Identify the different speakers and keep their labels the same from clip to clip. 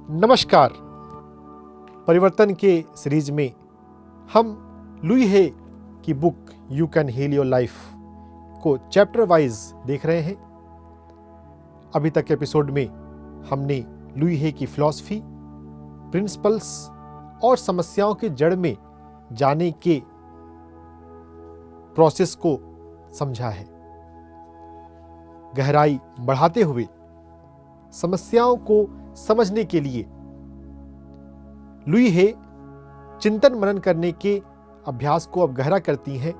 Speaker 1: नमस्कार। परिवर्तन के सीरीज में हम लुई हे की book you can heal your life को चैप्टर वाइज देख रहे हैं। अभी तक के एपिसोड में हमने लुई हे की फिलॉसफी, प्रिंसिपल्स और समस्याओं की जड़ में जाने के प्रोसेस को समझा है। गहराई बढ़ाते हुए समस्याओं को समझने के लिए लुई हे चिंतन मनन करने के अभ्यास को अब गहरा करती हैं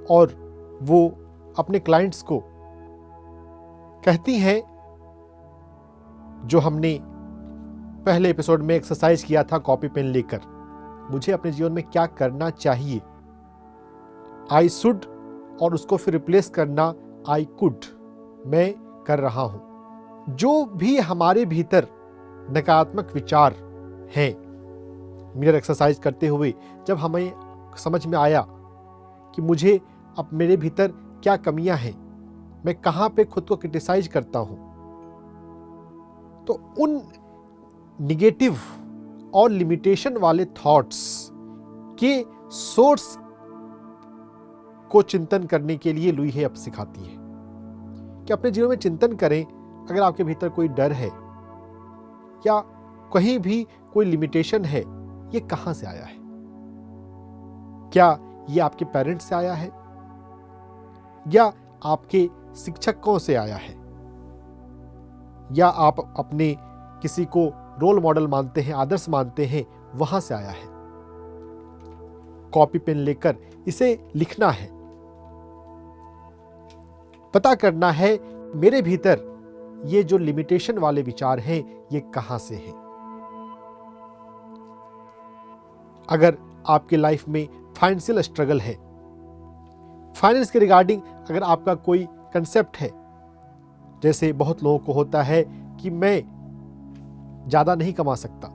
Speaker 1: और वो अपने क्लाइंट्स को कहती हैं, जो हमने पहले एपिसोड में एक्सरसाइज किया था कॉपी पेन लेकर, मुझे अपने जीवन में क्या करना चाहिए, आई शुड, और उसको फिर रिप्लेस करना आई कुड, मैं कर रहा हूं। जो भी हमारे भीतर नकारात्मक विचार हैं, मिरर एक्सरसाइज करते हुए जब हमें समझ में आया कि मुझे अब मेरे भीतर क्या कमियां हैं, मैं कहां पे खुद को क्रिटिसाइज करता हूं, तो उन निगेटिव और लिमिटेशन वाले थॉट्स के सोर्स को चिंतन करने के लिए लुई हे अब सिखाती है कि अपने जीवन में चिंतन करें। अगर आपके भीतर कोई डर है या कहीं भी कोई लिमिटेशन है, ये कहां से आया है? क्या ये आपके पेरेंट्स से आया है या आपके शिक्षकों से आया है, या आप अपने किसी को रोल मॉडल मानते हैं, आदर्श मानते हैं, वहां से आया है? कॉपी पेन लेकर इसे लिखना है, पता करना है मेरे भीतर ये जो लिमिटेशन वाले विचार हैं ये कहां से हैं। अगर आपके लाइफ में फाइनेंशियल स्ट्रगल है, फाइनेंस के रिगार्डिंग अगर आपका कोई कंसेप्ट है, जैसे बहुत लोगों को होता है कि मैं ज्यादा नहीं कमा सकता,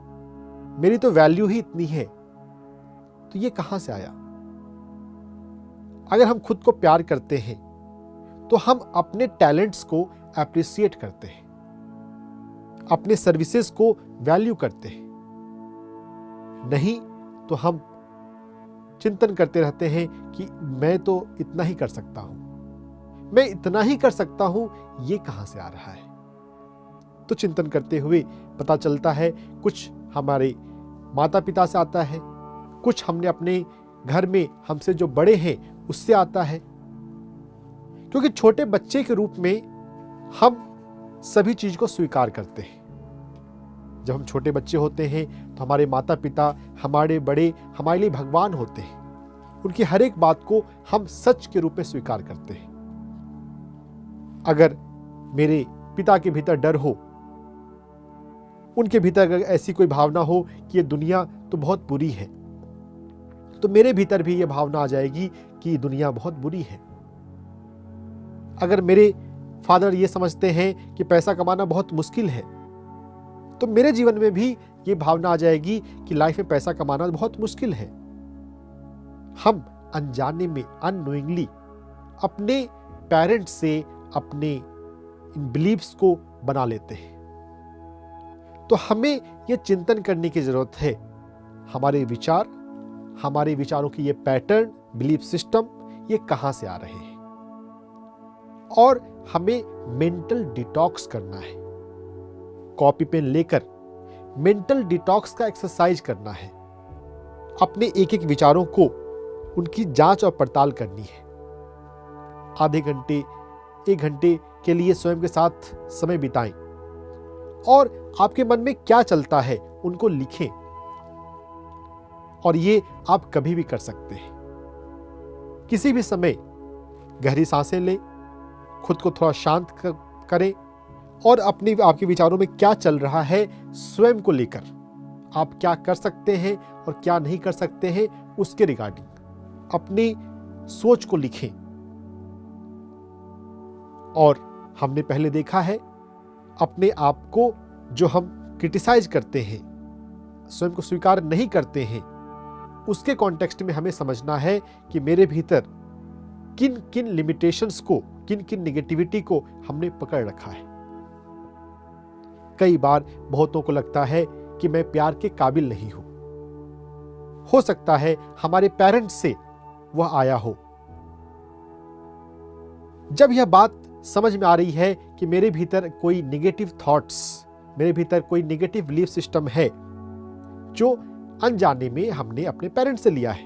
Speaker 1: मेरी तो वैल्यू ही इतनी है, तो ये कहां से आया? अगर हम खुद को प्यार करते हैं तो हम अपने टैलेंट्स को एप्रिशिएट करते हैं, अपने सर्विसेज को वैल्यू करते हैं। नहीं तो हम चिंतन करते रहते हैं कि मैं तो इतना ही कर सकता हूं, मैं इतना ही कर सकता हूं, ये कहां से आ रहा है? तो चिंतन करते हुए पता चलता है कुछ हमारे माता पिता से आता है, कुछ हमने अपने घर में हमसे जो बड़े हैं उससे आता है, क्योंकि छोटे बच्चे के रूप में हम सभी चीज को स्वीकार करते हैं। जब हम छोटे बच्चे होते हैं तो हमारे माता पिता, हमारे बड़े हमारे लिए भगवान होते हैं। उनकी हर एक बात को हम सच के रूप में स्वीकार करते हैं। अगर मेरे पिता के भीतर डर हो, उनके भीतर अगर ऐसी कोई भावना हो कि ये दुनिया तो बहुत बुरी है, तो मेरे भीतर भी ये भावना आ जाएगी कि ये दुनिया बहुत बुरी है। अगर मेरे फादर ये समझते हैं कि पैसा कमाना बहुत मुश्किल है, तो मेरे जीवन में भी ये भावना आ जाएगी कि लाइफ में पैसा कमाना बहुत मुश्किल है। हम अनजाने में, अननोइंगली अपने पेरेंट्स से अपने इन बिलीव्स को बना लेते हैं। तो हमें ये चिंतन करने की जरूरत है, हमारे विचार, हमारे विचारों की ये पैटर्न, बिलीफ सिस्टम, ये कहां से आ रहे हैं, और हमें मेंटल डिटॉक्स करना है। कॉपी पेन लेकर मेंटल डिटॉक्स का एक्सरसाइज करना है। अपने एक एक विचारों को, उनकी जांच और पड़ताल करनी है। आधे घंटे, 1 घंटे के लिए स्वयं के साथ समय बिताएं और आपके मन में क्या चलता है उनको लिखें। और ये आप कभी भी कर सकते हैं। किसी भी समय गहरी सांसें लें, खुद को थोड़ा शांत करें और आपके विचारों में क्या चल रहा है स्वयं को लेकर, आप क्या कर सकते हैं और क्या नहीं कर सकते हैं, उसके रिगार्डिंग अपनी सोच को लिखें। और हमने पहले देखा है, अपने आप को जो हम क्रिटिसाइज करते हैं, स्वयं को स्वीकार नहीं करते हैं, उसके कॉन्टेक्स्ट में हमें समझना है कि मेरे भीतर किन किन लिमिटेशंस को, किन किन नेगेटिविटी को हमने पकड़ रखा है। कई बार बहुतों को लगता है कि मैं प्यार के काबिल नहीं हूं। हो सकता है हमारे पेरेंट्स से वह आया हो। जब यह बात समझ में आ रही है कि मेरे भीतर कोई नेगेटिव थॉट्स, मेरे भीतर कोई नेगेटिव बिलीफ सिस्टम है जो अनजाने में हमने अपने पेरेंट्स से लिया है,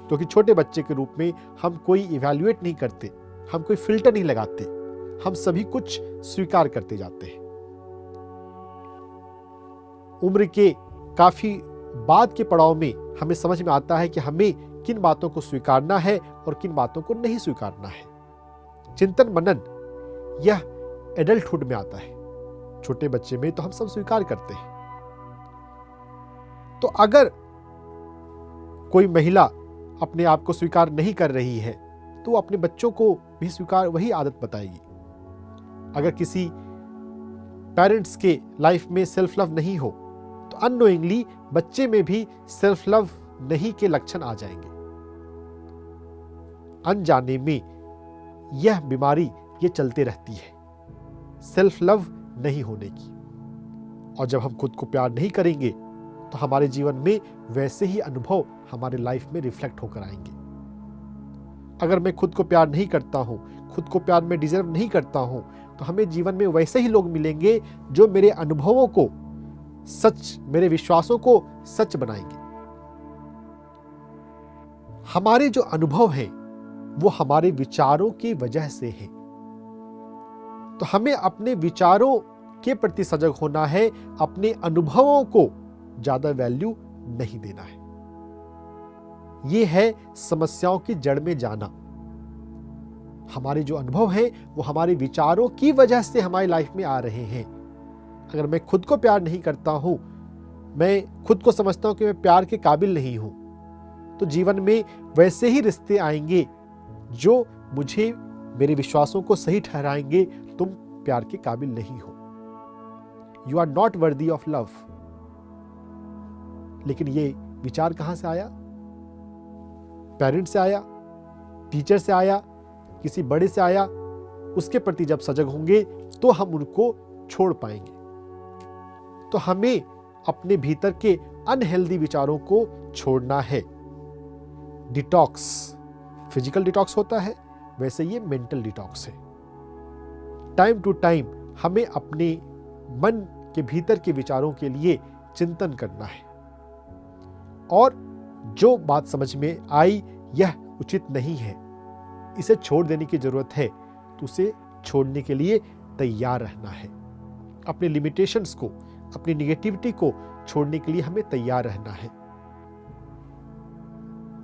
Speaker 1: क्योंकि छोटे बच्चे के रूप में हम कोई इवैल्यूएट नहीं करते, हम कोई फिल्टर नहीं लगाते, हम सभी कुछ स्वीकार करते जाते हैं। उम्र के काफी बाद के पड़ाव में हमें समझ में आता है कि हमें किन बातों को स्वीकारना है और किन बातों को नहीं स्वीकारना है। चिंतन मनन यह एडल्टहुड में आता है। छोटे बच्चे में तो हम सब स्वीकार करते हैं। तो अगर कोई महिला अपने आप को स्वीकार नहीं कर रही है तो वो अपने बच्चों को भी स्वीकार वही आदत बताएगी। अगर किसी पेरेंट्स के लाइफ में सेल्फ लव नहीं हो तो अननोइंगली बच्चे में भी सेल्फ लव नहीं के लक्षण आ जाएंगे। अनजाने में यह बीमारी ये चलते रहती है, सेल्फ लव नहीं होने की। और जब हम खुद को प्यार नहीं करेंगे तो हमारे जीवन में वैसे ही अनुभव हमारे लाइफ में रिफ्लेक्ट होकर आएंगे। अगर मैं खुद को प्यार नहीं करता हूं, खुद को प्यार में डिजर्व नहीं करता हूं, तो हमें जीवन में वैसे ही लोग मिलेंगे जो मेरे अनुभवों को सच, मेरे विश्वासों को सच बनाएंगे। हमारे जो अनुभव हैं वो हमारे विचारों की वजह से हैं। तो हमें अपने विचारों के प्रति सजग होना है, अपने अनुभवों को ज्यादा वैल्यू नहीं देना है। यह है समस्याओं की जड़ में जाना। हमारे जो अनुभव हैं वो हमारे विचारों की वजह से हमारी लाइफ में आ रहे हैं। अगर मैं खुद को प्यार नहीं करता हूं, मैं खुद को समझता हूं कि मैं प्यार के काबिल नहीं हूं, तो जीवन में वैसे ही रिश्ते आएंगे जो मुझे मेरे विश्वासों को सही ठहराएंगे। तुम प्यार के काबिल नहीं हो, you are not worthy of love. लेकिन ये विचार कहां से आया? पेरेंट्स से आया, टीचर से आया, किसी बड़े से आया। उसके प्रति जब सजग होंगे तो हम उनको छोड़ पाएंगे। तो हमें अपने भीतर के अनहेल्दी विचारों को छोड़ना है। डिटॉक्स, फिजिकल डिटॉक्स होता है, वैसे ये मेंटल डिटॉक्स है। टाइम टू टाइम हमें अपने मन के भीतर के विचारों के लिए चिंतन करना है, और जो बात समझ में आई यह उचित नहीं है, इसे छोड़ देने की जरूरत है, तो उसे छोड़ने के लिए तैयार रहना है। अपने लिमिटेशंस को, अपनी निगेटिविटी को छोड़ने के लिए हमें तैयार रहना है।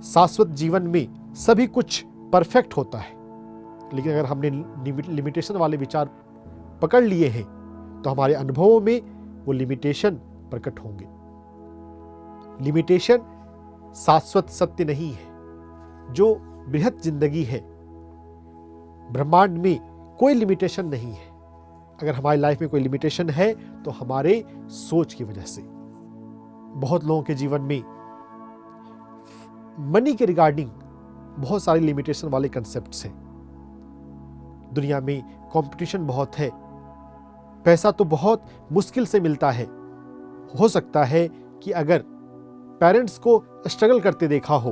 Speaker 1: शाश्वत जीवन में सभी कुछ परफेक्ट होता है, लेकिन अगर हमने लिमिटेशन वाले विचार पकड़ लिए हैं तो हमारे अनुभवों में वो लिमिटेशन प्रकट होंगे। लिमिटेशन शाश्वत सत्य नहीं है। जो बृहत जिंदगी है, ब्रह्मांड में कोई लिमिटेशन नहीं है। अगर हमारी लाइफ में कोई लिमिटेशन है तो हमारे सोच की वजह से। बहुत लोगों के जीवन में मनी के रिगार्डिंग बहुत सारे लिमिटेशन वाले कंसेप्ट्स हैं। दुनिया में कंपटीशन बहुत है, पैसा तो बहुत मुश्किल से मिलता है। हो सकता है कि अगर पेरेंट्स को स्ट्रगल करते देखा हो,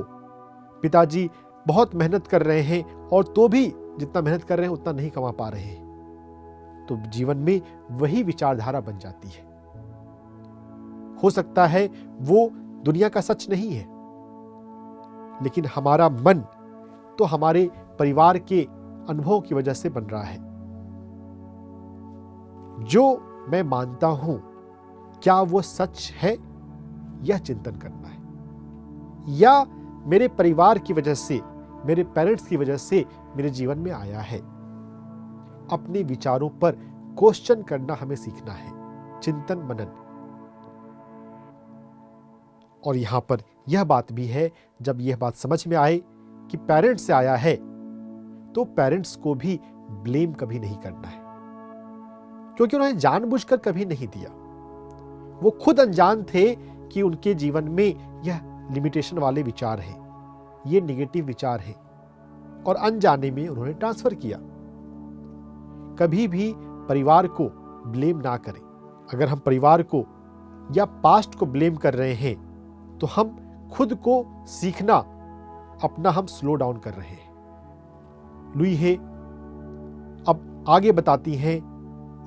Speaker 1: पिताजी बहुत मेहनत कर रहे हैं और तो भी जितना मेहनत कर रहे हैं उतना नहीं कमा पा रहे हैं, तो जीवन में वही विचारधारा बन जाती है। हो सकता है वो दुनिया का सच नहीं है, लेकिन हमारा मन तो हमारे परिवार के अनुभव की वजह से बन रहा है। जो मैं मानता हूं, क्या वो सच है, यह चिंतन करना है, या मेरे परिवार की वजह से, मेरे पेरेंट्स की वजह से मेरे जीवन में आया है। अपने विचारों पर क्वेश्चन करना हमें सीखना है, चिंतन मनन। और यहां पर यह बात भी है, जब यह बात समझ में आए कि पेरेंट्स से आया है तो पेरेंट्स को भी ब्लेम कभी नहीं करना है, क्योंकि उन्होंने जानबूझकर कभी नहीं दिया। वो खुद अनजान थे कि उनके जीवन में यह लिमिटेशन वाले विचार हैं, ये नेगेटिव विचार हैं, और अनजाने में उन्होंने ट्रांसफर किया। कभी भी परिवार को ब्लेम ना करें, अगर हम परिवार को या पास्ट को ब्लेम कर रहे हैं तो हम खुद को सीखना अपना हम स्लो डाउन कर रहे हैं। लुई हे अब आगे बताती हैं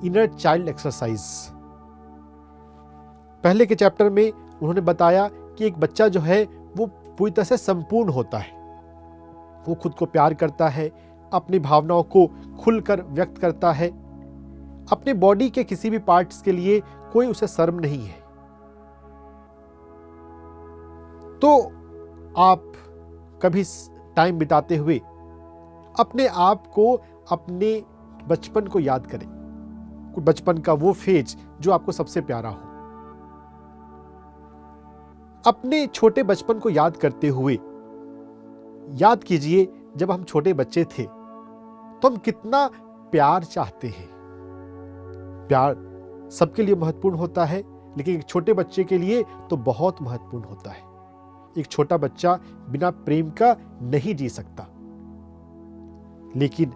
Speaker 1: इनर चाइल्ड एक्सरसाइज। पहले के चैप्टर में उन्होंने बताया कि एक बच्चा जो है वो पूरी तरह से संपूर्ण होता है। वो खुद को प्यार करता है, अपनी भावनाओं को खुलकर व्यक्त करता है, अपने बॉडी के किसी भी पार्ट्स के लिए कोई उसे शर्म नहीं है। तो आप कभी टाइम बिताते हुए अपने आप को, अपने बचपन को याद करें, बचपन का वो फेज जो आपको सबसे प्यारा हो। अपने छोटे बचपन को याद करते हुए याद कीजिए जब हम छोटे बच्चे थे तो हम कितना प्यार चाहते हैं। प्यार सबके लिए महत्वपूर्ण होता है, लेकिन एक छोटे बच्चे के लिए तो बहुत महत्वपूर्ण होता है। एक छोटा बच्चा बिना प्रेम का नहीं जी सकता, लेकिन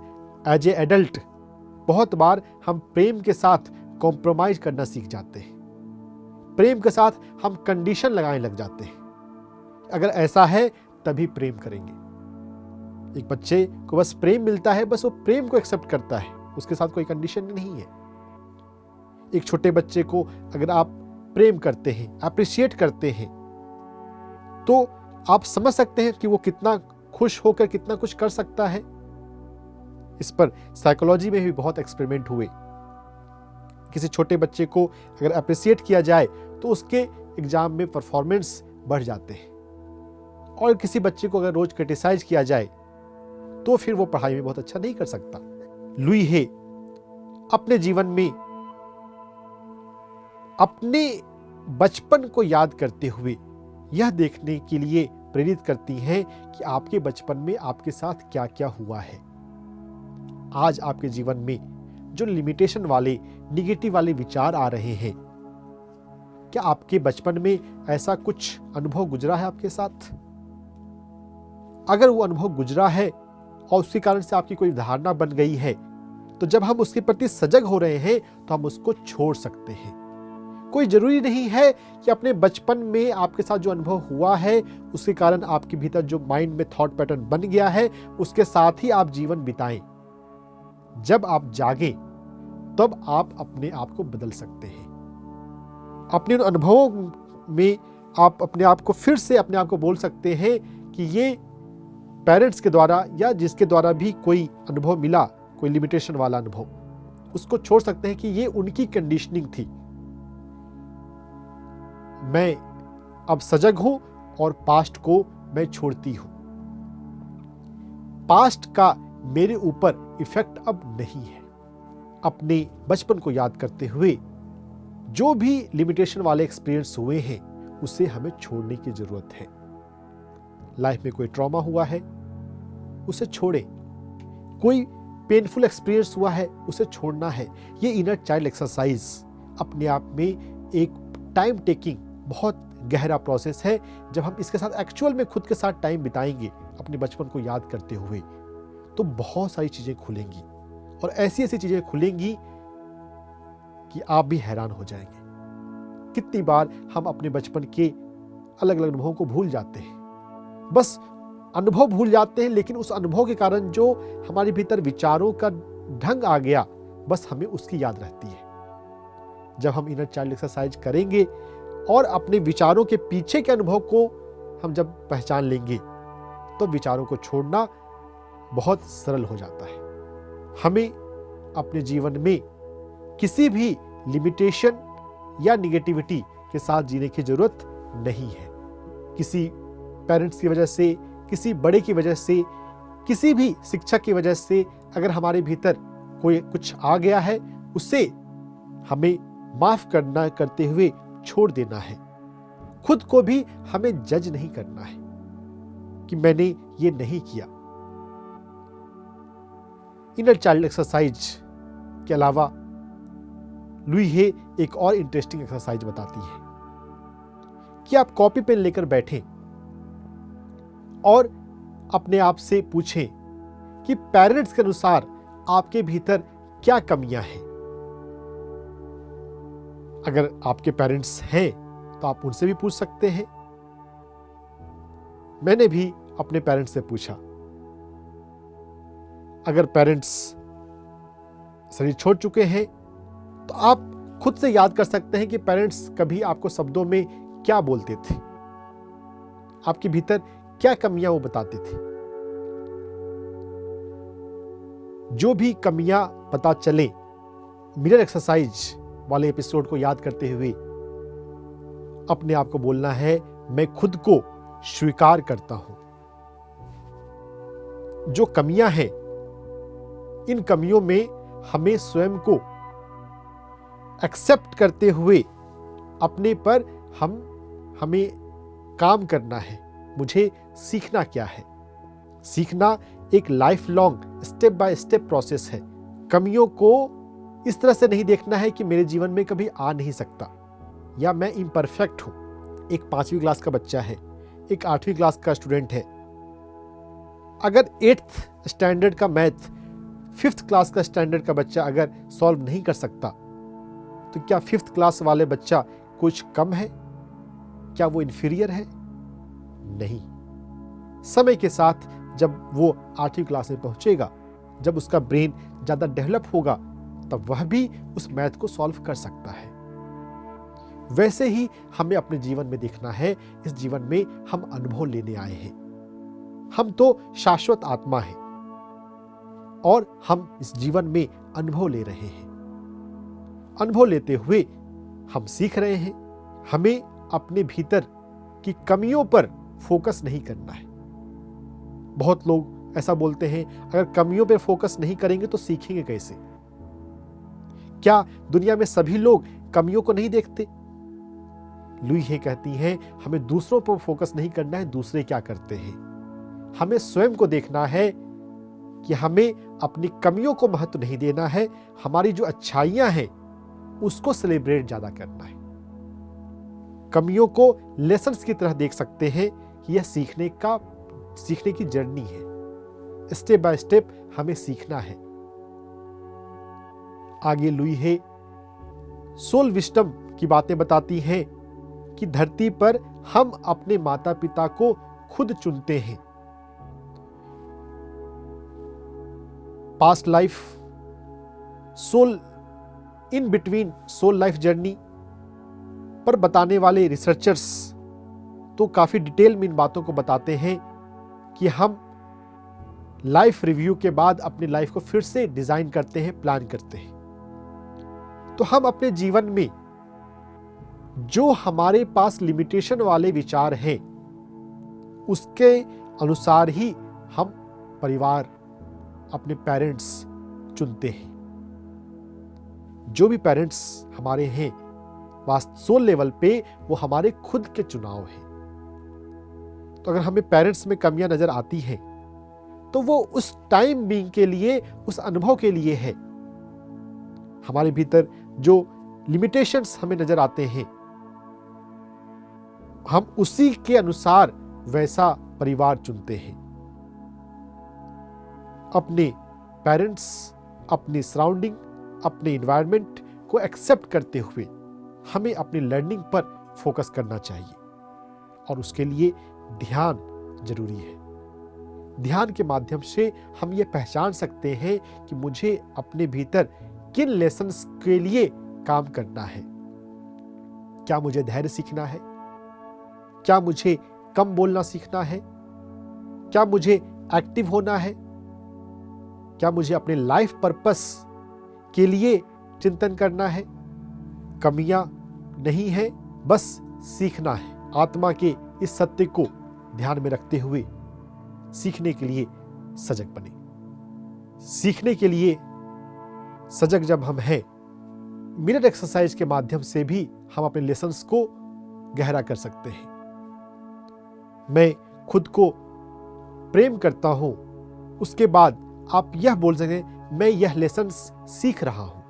Speaker 1: एज ए एडल्ट बहुत बार हम प्रेम के साथ कॉम्प्रोमाइज करना सीख जाते हैं। प्रेम के साथ हम कंडीशन लगाने लग जाते हैं। अगर ऐसा है तभी प्रेम करेंगे। एक बच्चे को बस प्रेम मिलता है, बस वो प्रेम को एक्सेप्ट करता है, उसके साथ कोई कंडीशन नहीं है। एक छोटे बच्चे को अगर आप प्रेम करते हैं, अप्रिशिएट करते हैं, तो आप समझ सकते हैं कि वो कितना खुश होकर कितना कुछ कर सकता है। इस पर साइकोलॉजी में भी बहुत एक्सपेरिमेंट हुए। किसी छोटे बच्चे को अगर अप्रिशिएट किया जाए तो उसके एग्जाम में परफॉर्मेंस बढ़ जाते हैं, और किसी बच्चे को अगर रोज क्रिटिसाइज किया जाए तो फिर वो पढ़ाई में बहुत अच्छा नहीं कर सकता। लुई हे अपने जीवन में अपने बचपन को याद करते हुए यह देखने के लिए प्रेरित करती हैं कि आपके बचपन में आपके साथ क्या क्या हुआ है। आज आपके जीवन में जो लिमिटेशन वाले, निगेटिव वाले विचार आ रहे हैं, क्या आपके बचपन में ऐसा कुछ अनुभव गुजरा है आपके साथ? अगर वो अनुभव गुजरा है और उसके कारण से आपकी कोई धारणा बन गई है, तो जब हम उसके प्रति सजग हो रहे हैं तो हम उसको छोड़ सकते हैं। कोई जरूरी नहीं है कि अपने बचपन में आपके साथ जो अनुभव हुआ है उसके कारण आपके भीतर जो माइंड में थॉट पैटर्न बन गया है उसके साथ ही आप जीवन बिताएं। जब आप जागें तब आप अपने आप को बदल सकते हैं। अपने उन अनुभवों में आप अपने आप को फिर से अपने आप को बोल सकते हैं कि ये पेरेंट्स के द्वारा या जिसके द्वारा भी कोई अनुभव मिला, कोई लिमिटेशन वाला अनुभव, उसको छोड़ सकते हैं कि ये उनकी कंडीशनिंग थी। मैं अब सजग हूं और पास्ट को मैं छोड़ती हूं। पास्ट का मेरे ऊपर इफेक्ट अब नहीं है। अपने बचपन को याद करते हुए जो भी लिमिटेशन वाले एक्सपीरियंस हुए हैं उसे हमें छोड़ने की जरूरत है। लाइफ में कोई ट्रॉमा हुआ है उसे छोड़े, कोई पेनफुल एक्सपीरियंस हुआ है उसे छोड़ना है। ये इनर चाइल्ड एक्सरसाइज अपने आप में एक टाइम टेकिंग बहुत गहरा प्रोसेस है। जब हम इसके साथ एक्चुअल में खुद के साथ टाइम बिताएंगे अपने बचपन को याद करते हुए, तो बहुत सारी चीजें खुलेंगी, और ऐसी ऐसी चीजें खुलेंगी कि आप भी हैरान हो जाएंगे। कितनी बार हम अपने बचपन के अलग अलग अनुभवों को भूल जाते हैं, बस अनुभव भूल जाते हैं, लेकिन उस अनुभव के कारण जो हमारे भीतर विचारों का ढंग आ गया, बस हमें उसकी याद रहती है। जब हम इनर चाइल्ड एक्सरसाइज करेंगे और अपने विचारों के पीछे के अनुभव को हम जब पहचान लेंगे, तो विचारों को छोड़ना बहुत सरल हो जाता है। हमें अपने जीवन में किसी भी लिमिटेशन या निगेटिविटी के साथ जीने की जरूरत नहीं है। किसी पेरेंट्स की वजह से, किसी बड़े की वजह से, किसी भी शिक्षक की वजह से अगर हमारे भीतर कोई कुछ आ गया है, उसे हमें माफ करते हुए छोड़ देना है। खुद को भी हमें जज नहीं करना है कि मैंने ये नहीं किया। इनर चाइल्ड एक्सरसाइज के अलावा लुई हे एक और इंटरेस्टिंग एक्सरसाइज बताती है कि आप कॉपी पेन लेकर बैठें और अपने आप से पूछें कि पेरेंट्स के अनुसार आपके भीतर क्या कमियां हैं। अगर आपके पेरेंट्स हैं तो आप उनसे भी पूछ सकते हैं। मैंने भी अपने पेरेंट्स से पूछा। अगर पेरेंट्स शरीर छोड़ चुके हैं तो आप खुद से याद कर सकते हैं कि पेरेंट्स कभी आपको शब्दों में क्या बोलते थे, आपके भीतर क्या कमियां वो बताते थे। जो भी कमियां पता चले, मिरर एक्सरसाइज वाले एपिसोड को याद करते हुए अपने आप को बोलना है, मैं खुद को स्वीकार करता हूं। जो कमियां हैं, इन कमियों में हमें स्वयं को एक्सेप्ट करते हुए अपने पर हमें काम करना है। मुझे सीखना क्या है? सीखना एक life long step by step process है। कमियों को इस तरह से नहीं देखना है कि मेरे जीवन में कभी आ नहीं सकता या मैं इम्परफेक्ट हूं। एक 5वीं क्लास का बच्चा है, एक 8वीं क्लास का स्टूडेंट है। अगर 8th स्टैंडर्ड का मैथ 5th क्लास का स्टैंडर्ड का बच्चा अगर सॉल्व नहीं कर सकता, तो क्या 5th क्लास वाले बच्चा कुछ कम है? क्या वो इन्फीरियर है? नहीं। समय के साथ जब वो 8वीं क्लास में पहुंचेगा, जब उसका ब्रेन ज्यादा डेवलप होगा, तब वह भी उस मैथ को सॉल्व कर सकता है। वैसे ही हमें अपने जीवन में देखना है। इस जीवन में हम अनुभव लेने आए हैं। हम तो शाश्वत आत्मा हैं और हम इस जीवन में अनुभव ले रहे हैं। अनुभव लेते हुए हम सीख रहे हैं। हमें अपने भीतर की कमियों पर फोकस नहीं करना है। बहुत लोग ऐसा बोलते हैं, अगर कमियों पर फोकस नहीं करेंगे तो सीखेंगे कैसे? क्या दुनिया में सभी लोग कमियों को नहीं देखते? लुई हे कहती हैं, हमें दूसरों पर फोकस नहीं करना है, दूसरे क्या करते हैं। हमें स्वयं को देखना है कि हमें अपनी कमियों को महत्व नहीं देना है। हमारी जो अच्छाइयां हैं उसको सेलिब्रेट ज्यादा करना है। कमियों को लेसन्स की तरह देख सकते हैं कि यह सीखने की जर्नी है। स्टेप बाय स्टेप हमें सीखना है। आगे लुई हे सोल विस्डम की बातें बताती हैं कि धरती पर हम अपने माता पिता को खुद चुनते हैं। Past life, soul in between soul life journey पर बताने वाले रिसर्चर्स तो काफी डिटेल में इन बातों को बताते हैं कि हम लाइफ रिव्यू के बाद अपनी लाइफ को फिर से डिजाइन करते हैं, प्लान करते हैं। तो हम अपने जीवन में जो हमारे पास लिमिटेशन वाले विचार हैं, उसके अनुसार ही हम परिवार, अपने पेरेंट्स चुनते हैं। जो भी पेरेंट्स हमारे हैं, सोल लेवल पे वो हमारे खुद के चुनाव हैं। तो अगर हमें पेरेंट्स में कमियां नजर आती हैं, तो वो उस टाइम बीइंग के लिए, उस अनुभव के लिए है। हमारे भीतर जो लिमिटेशंस हमें नजर आते हैं, हम उसी के अनुसार वैसा परिवार चुनते हैं। अपने पेरेंट्स, अपनी सराउंडिंग, अपने इन्वायरमेंट को एक्सेप्ट करते हुए हमें अपनी लर्निंग पर फोकस करना चाहिए और उसके लिए ध्यान जरूरी है। ध्यान के माध्यम से हम ये पहचान सकते हैं कि मुझे अपने भीतर किन लेसन्स के लिए काम करना है। क्या मुझे धैर्य सीखना है? क्या मुझे कम बोलना सीखना है? क्या मुझे एक्टिव होना है? क्या मुझे अपने लाइफ पर्पस के लिए चिंतन करना है? कमियां नहीं है, बस सीखना है। आत्मा के इस सत्य को ध्यान में रखते हुए सीखने के लिए सजग बने। सीखने के लिए सजग जब हम हैं, मिरर एक्सरसाइज के माध्यम से भी हम अपने लेसन्स को गहरा कर सकते हैं। मैं खुद को प्रेम करता हूं, उसके बाद आप यह बोल सकें, मैं यह लेसन्स सीख रहा हूं,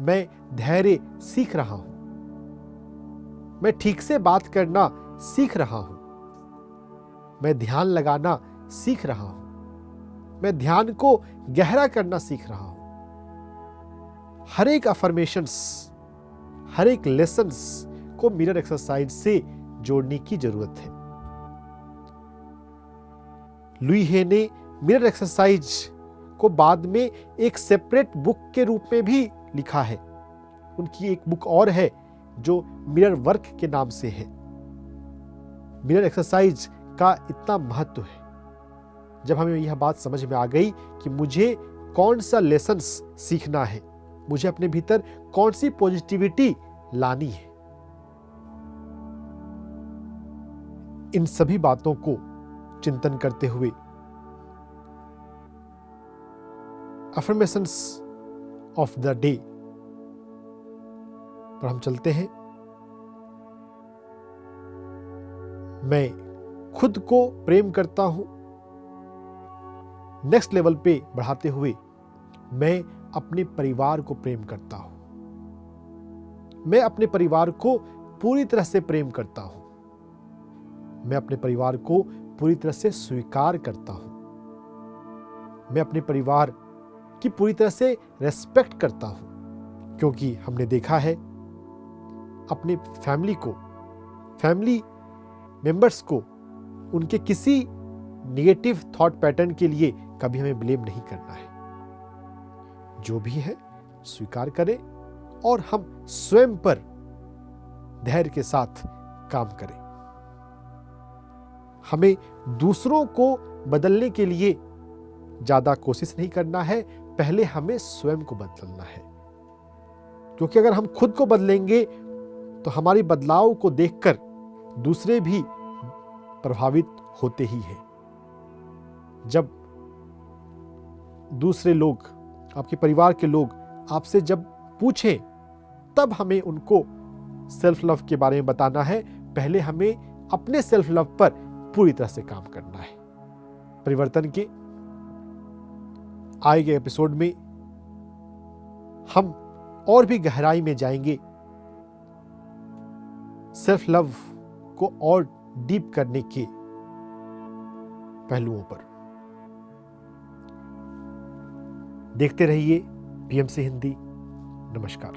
Speaker 1: मैं धैर्य सीख रहा हूं, मैं ठीक से बात करना सीख रहा हूं, मैं ध्यान लगाना सीख रहा हूं, मैं ध्यान को गहरा करना सीख रहा हूं। हर एक अफर्मेशंस, हर एक लेसन्स को मिरर एक्सरसाइज से जोड़ने की जरूरत है। लुई हे ने मिरर एक्सरसाइज को बाद में एक सेपरेट बुक के रूप में भी लिखा है। उनकी एक बुक और है जो मिरर वर्क के नाम से है। मिरर एक्सरसाइज का इतना महत्व है। जब हमें यह बात समझ में आ गई कि मुझे कौन सा लेसन्स सीखना है, मुझे अपने भीतर कौन सी पॉजिटिविटी लानी है, इन सभी बातों को चिंतन करते हुए अफर्मेशंस ऑफ द डे पर हम चलते हैं। मैं खुद को प्रेम करता हूं, नेक्स्ट लेवल पे बढ़ाते हुए मैं अपने परिवार को प्रेम करता हूं। मैं अपने परिवार को पूरी तरह से प्रेम करता हूं। मैं अपने परिवार को पूरी तरह से स्वीकार करता हूं। मैं अपने परिवार की पूरी तरह से रेस्पेक्ट करता हूं, क्योंकि हमने देखा है अपने फैमिली मेंबर्स को उनके किसी नेगेटिव थॉट पैटर्न के लिए कभी हमें ब्लेम नहीं करना है। जो भी है स्वीकार करें और हम स्वयं पर धैर्य के साथ काम करें। हमें दूसरों को बदलने के लिए ज्यादा कोशिश नहीं करना है, पहले हमें स्वयं को बदलना है। क्योंकि अगर हम खुद को बदलेंगे तो हमारी बदलाव को देखकर दूसरे भी प्रभावित होते ही हैं। जब दूसरे लोग, आपके परिवार के लोग आपसे जब पूछें, तब हमें उनको सेल्फ लव के बारे में बताना है। पहले हमें अपने सेल्फ लव पर पूरी तरह से काम करना है। परिवर्तन के आए गए एपिसोड में हम और भी गहराई में जाएंगे, सेल्फ लव को और डीप करने के पहलुओं पर। देखते रहिए पीएमसी हिंदी। नमस्कार।